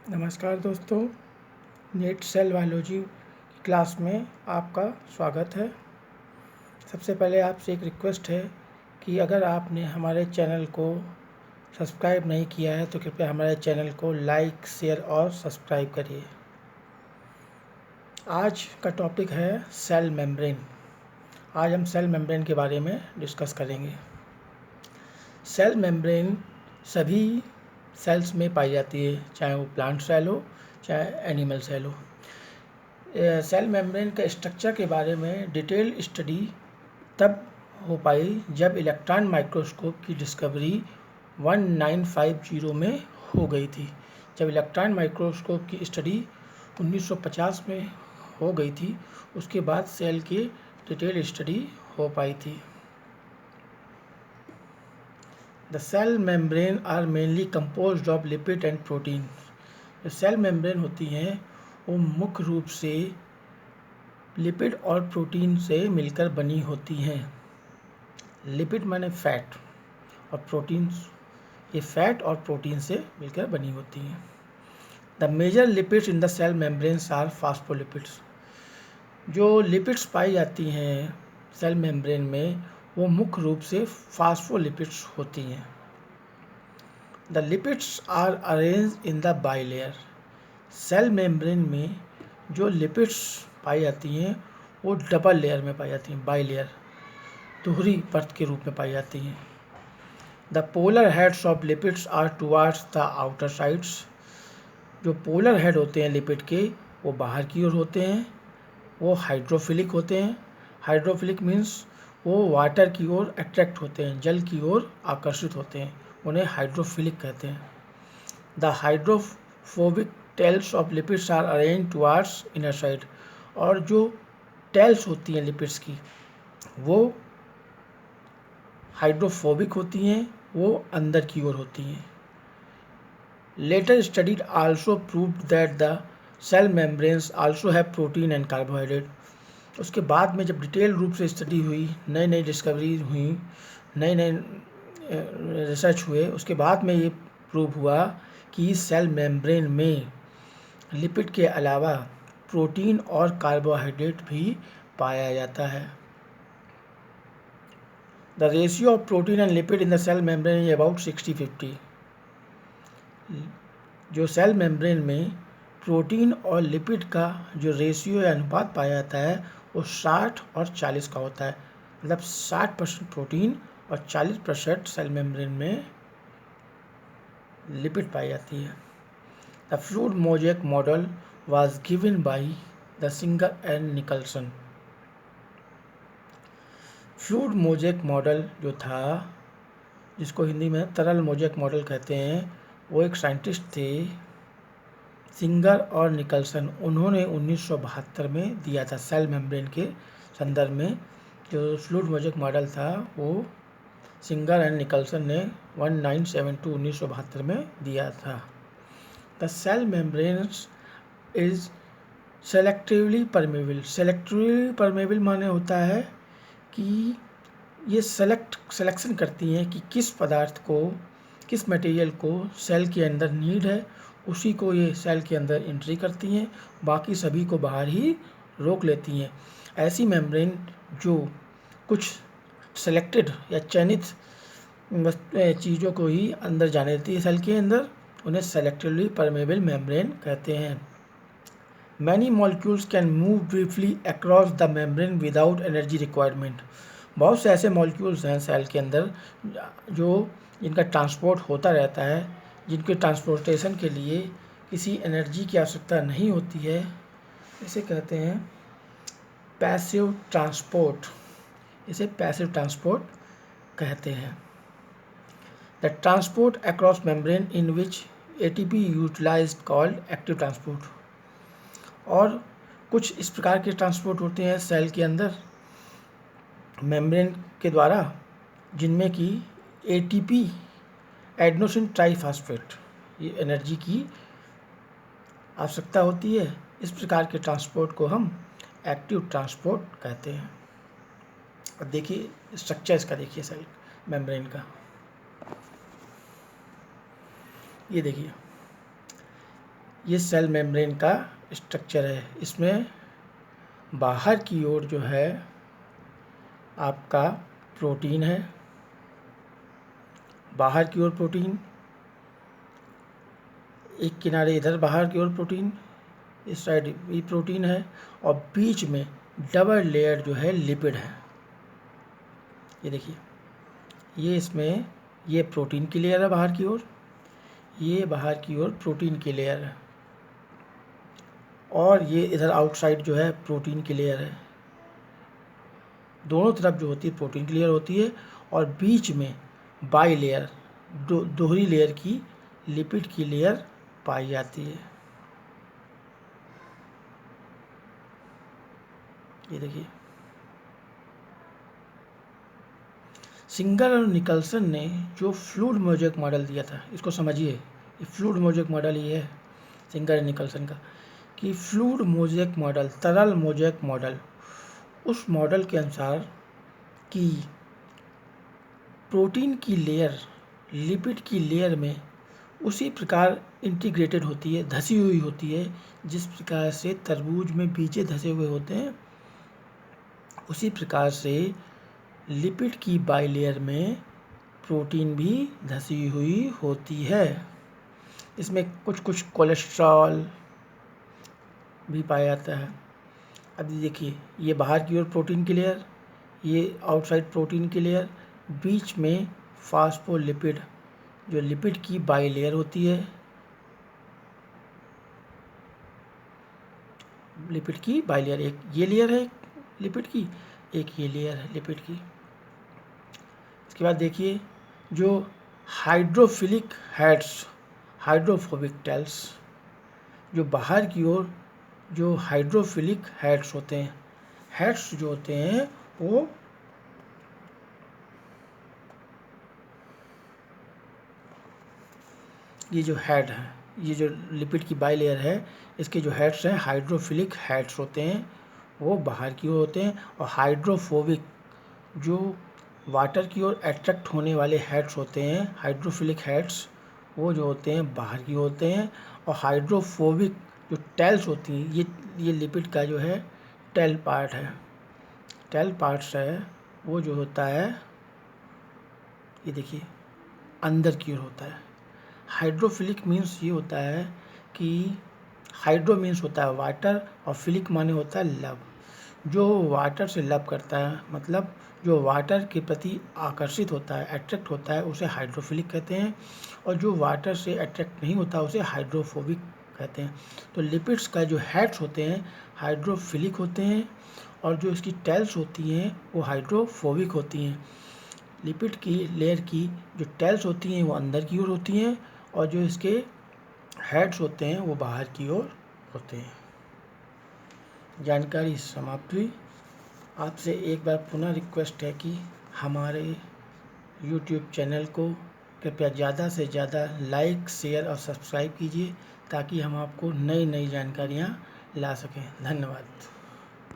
नमस्कार दोस्तों, net cell biology class में आपका स्वागत है। सबसे पहले आपसे एक रिक्वेस्ट है कि अगर आपने हमारे चैनल को सब्सक्राइब नहीं किया है तो कृपया हमारे चैनल को लाइक, शेयर और सब्सक्राइब करिए। आज का टॉपिक है सेल मेम्ब्रेन। आज हम सेल मेम्ब्रेन के बारे में डिस्कस करेंगे। सेल मेम्ब्रेन सभी सेल्स में पाई जाती है, चाहे वो प्लांट सेल हो चाहे एनिमल सेल हो। सेल मेम्ब्रेन का स्ट्रक्चर के बारे में डिटेल स्टडी तब हो पाई जब इलेक्ट्रॉन माइक्रोस्कोप की डिस्कवरी 1950 में हो गई थी। जब इलेक्ट्रॉन माइक्रोस्कोप की स्टडी 1950 में हो गई थी, उसके बाद सेल की डिटेल स्टडी हो पाई थी। The cell membrane are mainly composed of lipid and protein. जो सेल मेम्ब्रेन होती हैं वो मुख्य रूप से लिपिड और प्रोटीन से मिलकर बनी होती हैं। लिपिड माने फैट और प्रोटीन्स, ये फैट और प्रोटीन से मिलकर बनी होती हैं। The major lipids in the cell membranes are phospholipids. जो लिपिड्स पाई जाती हैं सेल मेम्ब्रेन में वो मुख्य रूप से फास्फोलिपिड्स होती हैं। The lipids are arrange in the bilayer. Cell membrane में जो लिपिड्स पाई जाती हैं वो डबल लेयर में पाई जाती हैं, बाइलेयर, दोहरी परत के रूप में पाई जाती हैं। The polar heads of lipids are towards the outer sides. जो पोलर हेड होते हैं लिपिड के वो बाहर की ओर होते हैं, वो हाइड्रोफिलिक होते हैं। हाइड्रोफिलिक मीन्स वो वाटर की ओर अट्रैक्ट होते हैं, जल की ओर आकर्षित होते हैं, उन्हें हाइड्रोफिलिक कहते हैं। The hydrophobic tails of lipids are arrange towards inner side. और जो टेल्स होती हैं लिपिड्स की वो हाइड्रोफोबिक होती हैं, वो अंदर की ओर होती हैं। Later studied also proved that the cell membranes also have protein and carbohydrate. उसके बाद में जब डिटेल रूप से स्टडी हुई, नई नई डिस्कवरी हुई, नए नए रिसर्च हुए, उसके बाद में ये प्रूव हुआ कि सेल मेम्ब्रेन में लिपिड के अलावा प्रोटीन और कार्बोहाइड्रेट भी पाया जाता है। The ratio of protein and lipid in the cell membrane is about 60-50। जो सेल मेम्ब्रेन में प्रोटीन और लिपिड का जो रेशियो या अनुपात पाया जाता है वो 60 और 40 का होता है। मतलब 60% प्रोटीन और 40% सेल मेम्ब्रेन में लिपिड पाई जाती है। The fluid mosaic model was given by the Singer and Nicholson। Fluid mosaic model जो था, जिसको हिंदी में तरल मोज़ेक मॉडल कहते हैं, वो एक साइंटिस्ट थे सिंगर और निकल्सन। उन्होंने 1972 में दिया था सेल मेम्ब्रेन के संदर्भ में। जो फ्लूइड मोज़ेक मॉडल था वो सिंगर एंड निकल्सन ने 1972 में दिया था। The cell membranes is selectively permeable. Selectively permeable माने होता है कि ये सिलेक्शन करती हैं कि किस पदार्थ को, किस मटेरियल को सेल के अंदर नीड है, उसी को ये सेल के अंदर एंट्री करती हैं, बाकी सभी को बाहर ही रोक लेती हैं। ऐसी मेम्ब्रेन जो कुछ सेलेक्टेड या चयनित चीज़ों को ही अंदर जाने देती है सेल के अंदर, उन्हें सेलेक्टिवली परमेबल मेम्ब्रेन कहते हैं। Many molecules can move briefly across the membrane without energy requirement. बहुत से ऐसे मॉलिक्यूल्स हैं सेल के अंदर जो जिनका ट्रांसपोर्ट होता रहता है, जिनके ट्रांसपोर्टेशन के लिए किसी एनर्जी की आवश्यकता नहीं होती है। इसे कहते हैं पैसिव ट्रांसपोर्ट। इसे पैसिव ट्रांसपोर्ट कहते हैं। The transport across membrane in which ATP utilized called active transport. और कुछ इस प्रकार के ट्रांसपोर्ट होते हैं सेल के अंदर मेम्ब्रेन के द्वारा, जिनमें कि ATP एडेनोसिन ट्राइफॉस्फेट ये एनर्जी की आवश्यकता होती है। इस प्रकार के ट्रांसपोर्ट को हम एक्टिव ट्रांसपोर्ट कहते हैं। अब देखिए स्ट्रक्चर इसका, देखिए सेल मेम्ब्रेन का, ये देखिए ये सेल मेम्ब्रेन का स्ट्रक्चर है। इसमें बाहर की ओर जो है आपका प्रोटीन है, बाहर की ओर प्रोटीन, एक किनारे इधर बाहर की ओर प्रोटीन, इस साइड भी प्रोटीन है, और बीच में डबल लेयर जो है लिपिड है। ये देखिए, ये इसमें ये प्रोटीन की लेयर है बाहर की ओर, ये बाहर की ओर प्रोटीन की लेयर है, और ये इधर आउटसाइड जो है प्रोटीन की लेयर है। दोनों तरफ जो होती है प्रोटीन की लेयर होती है, और बीच में बाई लेयर दोहरी लेयर की लिपिड की लेयर पाई जाती है। ये देखिए, सिंगर और निकल्सन ने जो फ्लूइड मोज़ेक मॉडल दिया था, इसको समझिए, ये फ्लूइड मोज़ेक मॉडल ही है सिंगर और निकल्सन का, कि फ्लूइड मोज़ेक मॉडल, तरल मोज़ेक मॉडल, उस मॉडल के अनुसार कि प्रोटीन की लेयर लिपिड की लेयर में उसी प्रकार इंटीग्रेटेड होती है, धसी हुई होती है, जिस प्रकार से तरबूज में बीजे धसे हुए होते हैं, उसी प्रकार से लिपिड की बाई लेयर में प्रोटीन भी धसी हुई होती है। इसमें कुछ कुछ कोलेस्ट्रॉल भी पाया जाता है। अब देखिए, ये बाहर की ओर प्रोटीन की लेयर, ये आउटसाइड प्रोटीन की लेयर, बीच में फास्फोलिपिड जो लिपिड की बाई लेयर होती है, लिपिड की बाई लेयर, एक ये लेयर है लिपिड की, एक ये लेयर है लिपिड की। इसके बाद देखिए, जो हाइड्रोफिलिक हेड्स, हाइड्रोफोबिक टेल्स, जो बाहर की ओर जो हाइड्रोफिलिक हेड्स होते हैं, हेड्स जो होते हैं वो ये जो हेड है, ये जो लिपिड की बाई लेयर है, इसके जो हेड्स हैं हाइड्रोफिलिक हेड्स होते हैं, वो बाहर की ओर होते हैं, और हाइड्रोफोबिक जो वाटर की ओर अट्रैक्ट होने वाले हेड्स होते हैं, हाइड्रोफिलिक हेड्स, वो जो होते हैं बाहर की होते हैं, और हाइड्रोफोबिक जो टेल्स होती हैं, ये लिपिड का जो है टेल पार्ट है, टेल पार्ट्स है, वो जो होता है ये देखिए अंदर की ओर होता है। हाइड्रोफिलिक मीन्स ये होता है कि हाइड्रो मीन्स होता है वाटर, और फिलिक माने होता है लव। जो वाटर से लव करता है, मतलब जो वाटर के प्रति आकर्षित होता है, अट्रैक्ट होता है, उसे हाइड्रोफिलिक कहते हैं, और जो वाटर से अट्रैक्ट नहीं होता उसे हाइड्रोफोबिक कहते हैं। तो लिपिड्स का जो हेड्स होते हैं हाइड्रोफिलिक होते हैं, और जो इसकी टेल्स होती हैं वो हाइड्रोफोबिक होती हैं। लिपिड की लेयर की जो टेल्स होती हैं वो अंदर की ओर होती हैं, और जो इसके हेड्स होते हैं वो बाहर की ओर होते हैं। जानकारी समाप्त हुई। आपसे एक बार पुनः रिक्वेस्ट है कि हमारे YouTube चैनल को कृपया ज़्यादा से ज़्यादा लाइक, शेयर और सब्सक्राइब कीजिए, ताकि हम आपको नई नई जानकारियाँ ला सकें। धन्यवाद।